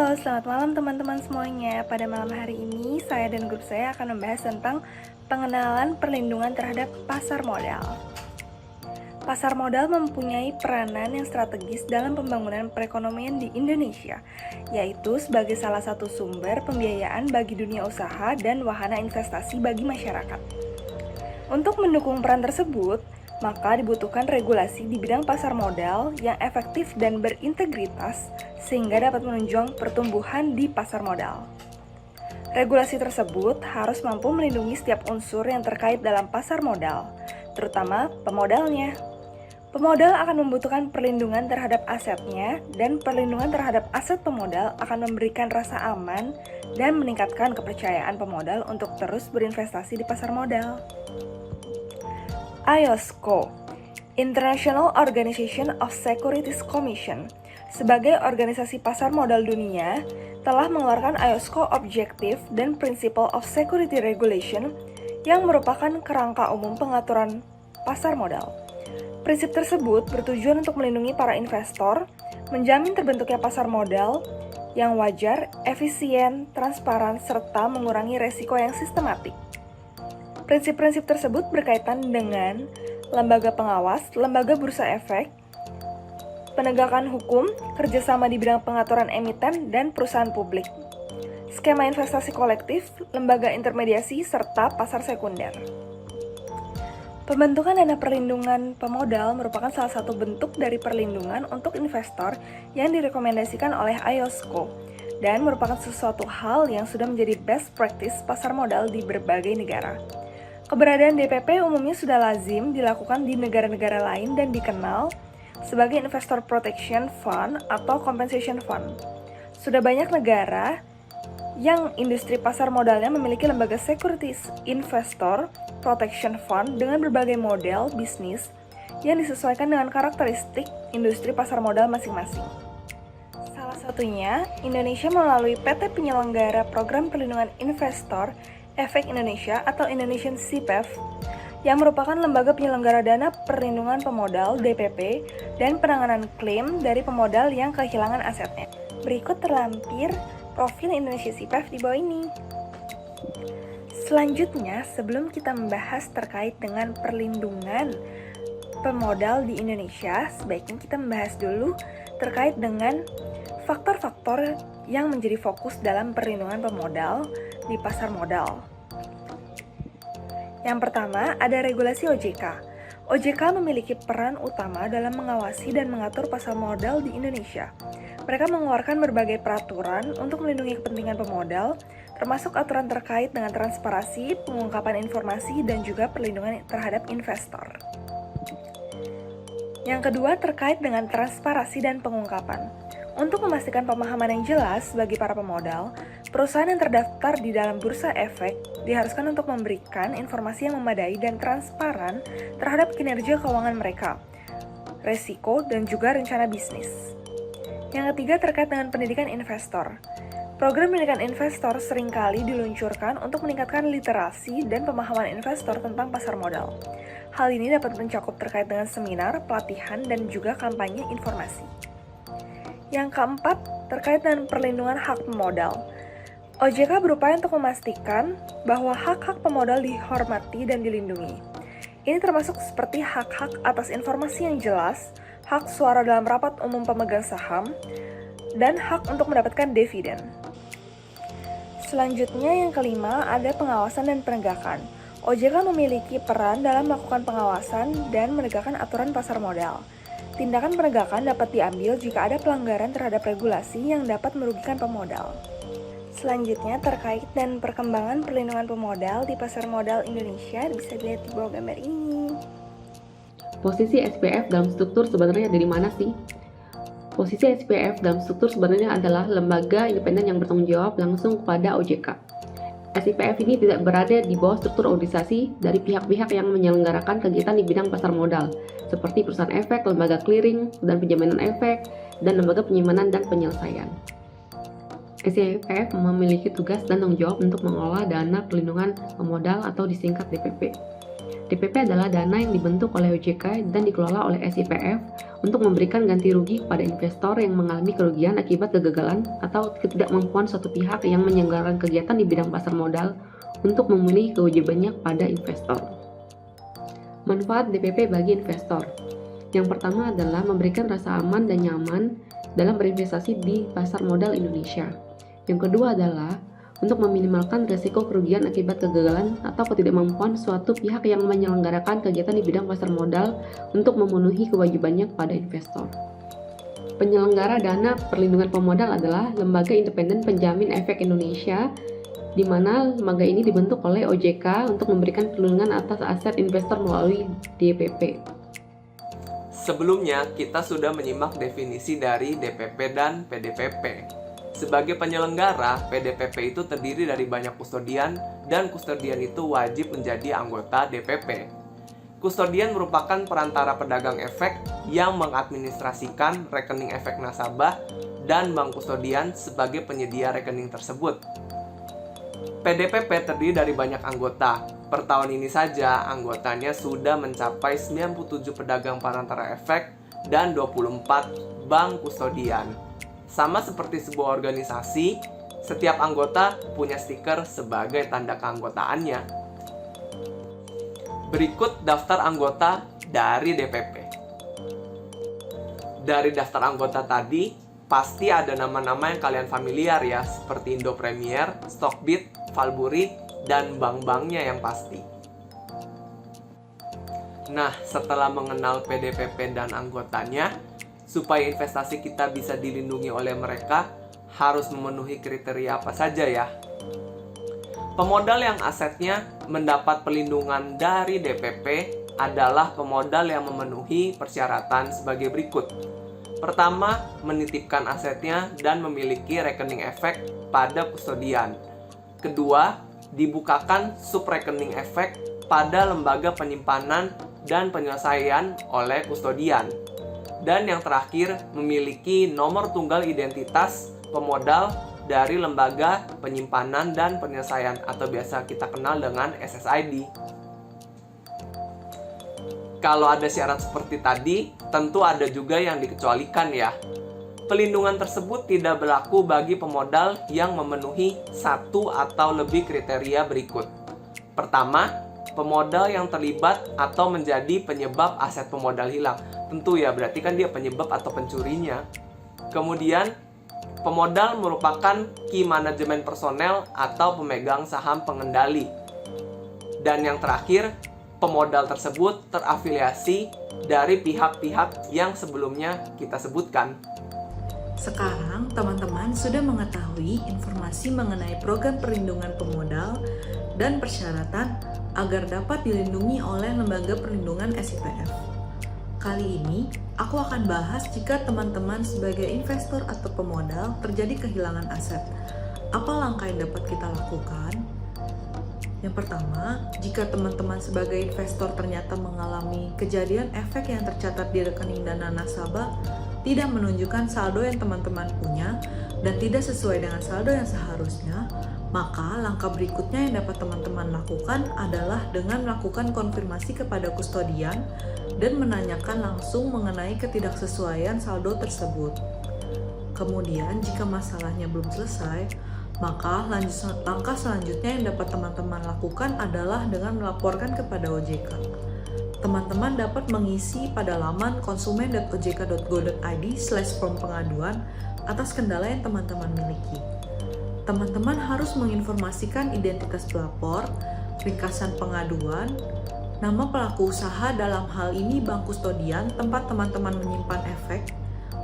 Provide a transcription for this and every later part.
Halo, selamat malam teman-teman semuanya. Pada malam hari ini, saya dan grup saya akan membahas tentang pengenalan perlindungan terhadap pasar modal. Pasar modal mempunyai peranan yang strategis dalam pembangunan perekonomian di Indonesia, yaitu sebagai salah satu sumber pembiayaan bagi dunia usaha dan wahana investasi bagi masyarakat. Untuk mendukung peran tersebut, maka dibutuhkan regulasi di bidang pasar modal yang efektif dan berintegritas sehingga dapat menunjang pertumbuhan di pasar modal. Regulasi tersebut harus mampu melindungi setiap unsur yang terkait dalam pasar modal, terutama pemodalnya. Pemodal akan membutuhkan perlindungan terhadap asetnya, dan perlindungan terhadap aset pemodal akan memberikan rasa aman dan meningkatkan kepercayaan pemodal untuk terus berinvestasi di pasar modal. IOSCO, International Organization of Securities Commission, sebagai organisasi pasar modal dunia, telah mengeluarkan IOSCO Objective dan Principle of Security Regulation yang merupakan kerangka umum pengaturan pasar modal. Prinsip tersebut bertujuan untuk melindungi para investor, menjamin terbentuknya pasar modal yang wajar, efisien, transparan, serta mengurangi resiko yang sistematik. Prinsip-prinsip tersebut berkaitan dengan lembaga pengawas, lembaga bursa efek, penegakan hukum, kerjasama di bidang pengaturan emiten dan perusahaan publik, skema investasi kolektif, lembaga intermediasi, serta pasar sekunder. Pembentukan dana perlindungan pemodal merupakan salah satu bentuk dari perlindungan untuk investor yang direkomendasikan oleh IOSCO dan merupakan sesuatu hal yang sudah menjadi best practice pasar modal di berbagai negara. Keberadaan DPP umumnya sudah lazim dilakukan di negara-negara lain dan dikenal sebagai Investor Protection Fund atau Compensation Fund. Sudah banyak negara yang industri pasar modalnya memiliki lembaga Securities Investor Protection Fund dengan berbagai model bisnis yang disesuaikan dengan karakteristik industri pasar modal masing-masing. Salah satunya, Indonesia melalui PT Penyelenggara Program Perlindungan Investor Efek Indonesia atau Indonesian CPEF yang merupakan lembaga penyelenggara dana perlindungan pemodal DPP dan penanganan klaim dari pemodal yang kehilangan asetnya. Berikut terlampir profil Indonesia CPEF di bawah ini. Selanjutnya, sebelum kita membahas terkait dengan perlindungan pemodal di Indonesia, sebaiknya kita membahas dulu terkait dengan faktor-faktor yang menjadi fokus dalam perlindungan pemodal di pasar modal. Yang pertama, ada regulasi OJK. OJK memiliki peran utama dalam mengawasi dan mengatur pasar modal di Indonesia. Mereka mengeluarkan berbagai peraturan untuk melindungi kepentingan pemodal, termasuk aturan terkait dengan transparansi, pengungkapan informasi, dan juga perlindungan terhadap investor. Yang kedua, terkait dengan transparansi dan pengungkapan. Untuk memastikan pemahaman yang jelas bagi para pemodal, perusahaan yang terdaftar di dalam bursa efek diharuskan untuk memberikan informasi yang memadai dan transparan terhadap kinerja keuangan mereka, resiko, dan juga rencana bisnis. Yang ketiga, terkait dengan pendidikan investor. Program pendidikan investor seringkali diluncurkan untuk meningkatkan literasi dan pemahaman investor tentang pasar modal. Hal ini dapat mencakup terkait dengan seminar, pelatihan, dan juga kampanye informasi. Yang keempat, terkait dengan perlindungan hak pemodal. OJK berupaya untuk memastikan bahwa hak-hak pemodal dihormati dan dilindungi. Ini termasuk seperti hak-hak atas informasi yang jelas, hak suara dalam rapat umum pemegang saham, dan hak untuk mendapatkan dividen. Selanjutnya, yang kelima, ada pengawasan dan penegakan. OJK memiliki peran dalam melakukan pengawasan dan menegakkan aturan pasar modal. Tindakan penegakan dapat diambil jika ada pelanggaran terhadap regulasi yang dapat merugikan pemodal. Selanjutnya, terkait dan perkembangan perlindungan pemodal di pasar modal Indonesia, bisa dilihat di bawah gambar ini. Posisi SPF dalam struktur sebenarnya ada di mana sih? Posisi SPF dalam struktur sebenarnya adalah lembaga independen yang bertanggung jawab langsung kepada OJK. SIPF ini tidak berada di bawah struktur organisasi dari pihak-pihak yang menyelenggarakan kegiatan di bidang pasar modal, seperti perusahaan efek, lembaga clearing dan penjaminan efek, dan lembaga penyimpanan dan penyelesaian. SIPF memiliki tugas dan tanggung jawab untuk mengelola dana perlindungan pemodal atau disingkat DPP. DPP adalah dana yang dibentuk oleh OJK dan dikelola oleh SIPF untuk memberikan ganti rugi kepada investor yang mengalami kerugian akibat kegagalan atau ketidakmampuan suatu pihak yang menyelenggarakan kegiatan di bidang pasar modal untuk memenuhi kewajibannya pada investor. Manfaat DPP bagi investor. Yang pertama adalah memberikan rasa aman dan nyaman dalam berinvestasi di pasar modal Indonesia. Yang kedua adalah untuk meminimalkan risiko kerugian akibat kegagalan atau ketidakmampuan suatu pihak yang menyelenggarakan kegiatan di bidang pasar modal untuk memenuhi kewajibannya kepada investor. Penyelenggara dana perlindungan pemodal adalah Lembaga Independen Penjamin Efek Indonesia, di mana lembaga ini dibentuk oleh OJK untuk memberikan perlindungan atas aset investor melalui DPP. Sebelumnya, kita sudah menyimak definisi dari DPP dan PDPP. Sebagai penyelenggara, PDPP itu terdiri dari banyak kustodian, dan kustodian itu wajib menjadi anggota DPP. Kustodian merupakan perantara pedagang efek yang mengadministrasikan rekening efek nasabah dan bank kustodian sebagai penyedia rekening tersebut. PDPP terdiri dari banyak anggota. Per tahun ini saja, anggotanya sudah mencapai 97 pedagang perantara efek dan 24 bank kustodian. Sama seperti sebuah organisasi, setiap anggota punya stiker sebagai tanda keanggotaannya. Berikut daftar anggota dari DPP. Dari daftar anggota tadi, pasti ada nama-nama yang kalian familiar ya, seperti Indo Premier, Stockbit, Valburi, dan bank-banknya yang pasti. Nah, setelah mengenal PDPP dan anggotanya, supaya investasi kita bisa dilindungi oleh mereka, harus memenuhi kriteria apa saja ya? Pemodal yang asetnya mendapat perlindungan dari DPP adalah pemodal yang memenuhi persyaratan sebagai berikut. Pertama, menitipkan asetnya dan memiliki rekening efek pada kustodian. Kedua, dibukakan subrekening efek pada lembaga penyimpanan dan penyelesaian oleh kustodian. Dan yang terakhir, memiliki nomor tunggal identitas pemodal dari lembaga penyimpanan dan penyelesaian atau biasa kita kenal dengan SSID. Kalau ada syarat seperti tadi, tentu ada juga yang dikecualikan ya. Pelindungan tersebut tidak berlaku bagi pemodal yang memenuhi satu atau lebih kriteria berikut. Pertama, pemodal yang terlibat atau menjadi penyebab aset pemodal hilang. Tentu ya, berarti kan dia penyebab atau pencurinya. Kemudian, pemodal merupakan key manajemen personel atau pemegang saham pengendali. Dan yang terakhir, pemodal tersebut terafiliasi dari pihak-pihak yang sebelumnya kita sebutkan. Sekarang, teman-teman sudah mengetahui informasi mengenai program perlindungan pemodal dan persyaratan agar dapat dilindungi oleh Lembaga Perlindungan SIPF. Kali ini, aku akan bahas jika teman-teman sebagai investor atau pemodal terjadi kehilangan aset. Apa langkah yang dapat kita lakukan? Yang pertama, jika teman-teman sebagai investor ternyata mengalami kejadian efek yang tercatat di rekening dana nasabah tidak menunjukkan saldo yang teman-teman punya dan tidak sesuai dengan saldo yang seharusnya, maka langkah berikutnya yang dapat teman-teman lakukan adalah dengan melakukan konfirmasi kepada kustodian dan menanyakan langsung mengenai ketidaksesuaian saldo tersebut. Kemudian, jika masalahnya belum selesai, maka langkah selanjutnya yang dapat teman-teman lakukan adalah dengan melaporkan kepada OJK. Teman-teman dapat mengisi pada laman konsumen.ojk.go.id/form pengaduan atas kendala yang teman-teman miliki. Teman-teman harus menginformasikan identitas pelapor, ringkasan pengaduan, nama pelaku usaha dalam hal ini bank kustodian tempat teman-teman menyimpan efek,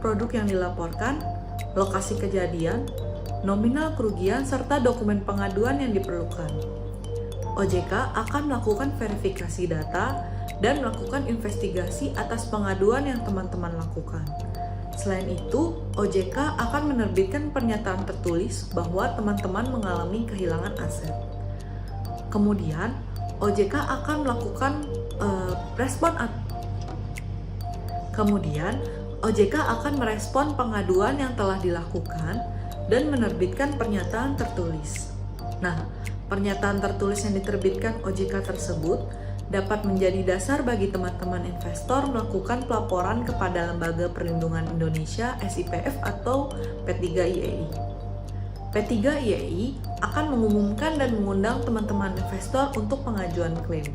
produk yang dilaporkan, lokasi kejadian, nominal kerugian, serta dokumen pengaduan yang diperlukan. OJK akan melakukan verifikasi data dan melakukan investigasi atas pengaduan yang teman-teman lakukan. Selain itu, OJK akan menerbitkan pernyataan tertulis bahwa teman-teman mengalami kehilangan aset. Kemudian, OJK akan melakukan merespon pengaduan yang telah dilakukan dan menerbitkan pernyataan tertulis. Nah, pernyataan tertulis yang diterbitkan OJK tersebut dapat menjadi dasar bagi teman-teman investor melakukan pelaporan kepada Lembaga Perlindungan Indonesia (SIPF) atau P3IEI. P3IEI akan mengumumkan dan mengundang teman-teman investor untuk pengajuan klaim.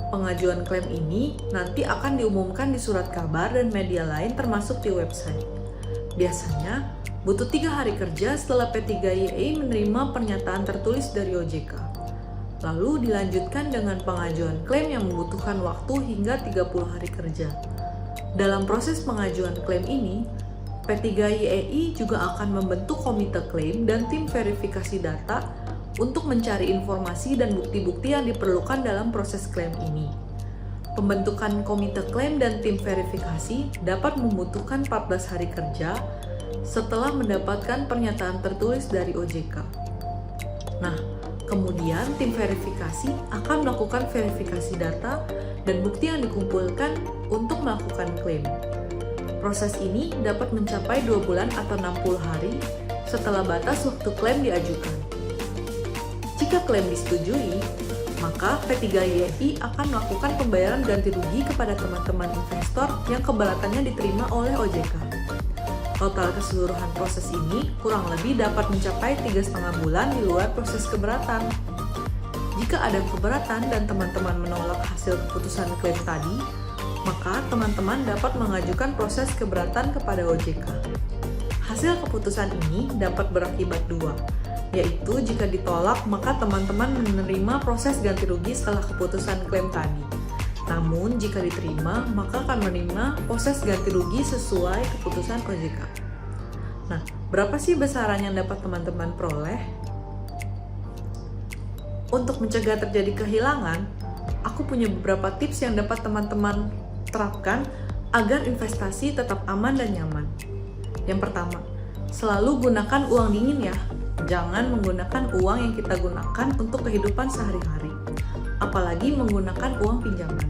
Pengajuan klaim ini nanti akan diumumkan di surat kabar dan media lain termasuk di website. Biasanya, butuh 3 hari kerja setelah P3IEI menerima pernyataan tertulis dari OJK. Lalu dilanjutkan dengan pengajuan klaim yang membutuhkan waktu hingga 30 hari kerja. Dalam proses pengajuan klaim ini, P3IEI juga akan membentuk komite klaim dan tim verifikasi data untuk mencari informasi dan bukti-bukti yang diperlukan dalam proses klaim ini. Pembentukan komite klaim dan tim verifikasi dapat membutuhkan 14 hari kerja setelah mendapatkan pernyataan tertulis dari OJK. Nah, kemudian tim verifikasi akan melakukan verifikasi data dan bukti yang dikumpulkan untuk melakukan klaim. Proses ini dapat mencapai 2 bulan atau 60 hari setelah batas waktu klaim diajukan. Jika klaim disetujui, maka P3IEI akan melakukan pembayaran ganti rugi kepada teman-teman investor yang keberatannya diterima oleh OJK. Total keseluruhan proses ini kurang lebih dapat mencapai 3,5 bulan di luar proses keberatan. Jika ada keberatan dan teman-teman menolak hasil keputusan klaim tadi, maka teman-teman dapat mengajukan proses keberatan kepada OJK. Hasil keputusan ini dapat berakibat 2, yaitu jika ditolak maka teman-teman menerima proses ganti rugi setelah keputusan klaim tadi. Namun, jika diterima, maka akan menerima proses ganti rugi sesuai keputusan OJK. Nah, berapa sih besaran yang dapat teman-teman peroleh? Untuk mencegah terjadi kehilangan, aku punya beberapa tips yang dapat teman-teman terapkan agar investasi tetap aman dan nyaman. Yang pertama, selalu gunakan uang dingin ya. Jangan menggunakan uang yang kita gunakan untuk kehidupan sehari-hari, apalagi menggunakan uang pinjaman.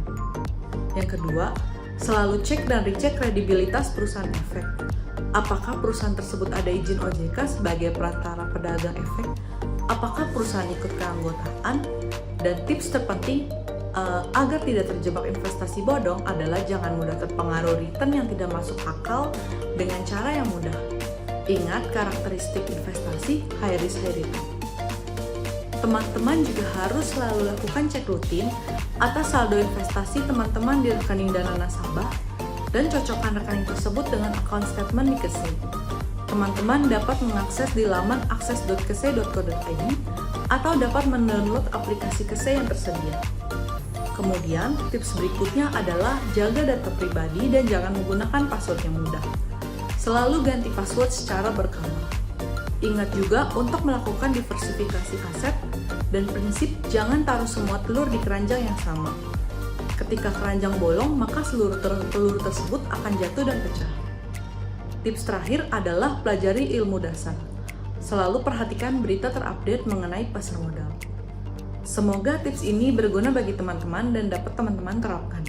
Yang kedua, selalu cek dan recheck kredibilitas perusahaan efek. Apakah perusahaan tersebut ada izin OJK sebagai perantara pedagang efek? Apakah perusahaan ikut keanggotaan? Dan tips terpenting agar tidak terjebak investasi bodong adalah jangan mudah terpengaruh return yang tidak masuk akal dengan cara yang mudah. Ingat karakteristik investasi high risk high return. Teman-teman juga harus selalu lakukan cek rutin atas saldo investasi teman-teman di rekening dana nasabah dan cocokkan rekening tersebut dengan account statement di KSE. Teman-teman dapat mengakses di laman akses.kse.co.id atau dapat mendownload aplikasi KSE yang tersedia. Kemudian, tips berikutnya adalah jaga data pribadi dan jangan menggunakan password yang mudah. Selalu ganti password secara berkala. Ingat juga untuk melakukan diversifikasi aset dan prinsip jangan taruh semua telur di keranjang yang sama. Ketika keranjang bolong, maka seluruh telur tersebut akan jatuh dan pecah. Tips terakhir adalah pelajari ilmu dasar. Selalu perhatikan berita terupdate mengenai pasar modal. Semoga tips ini berguna bagi teman-teman dan dapat teman-teman terapkan.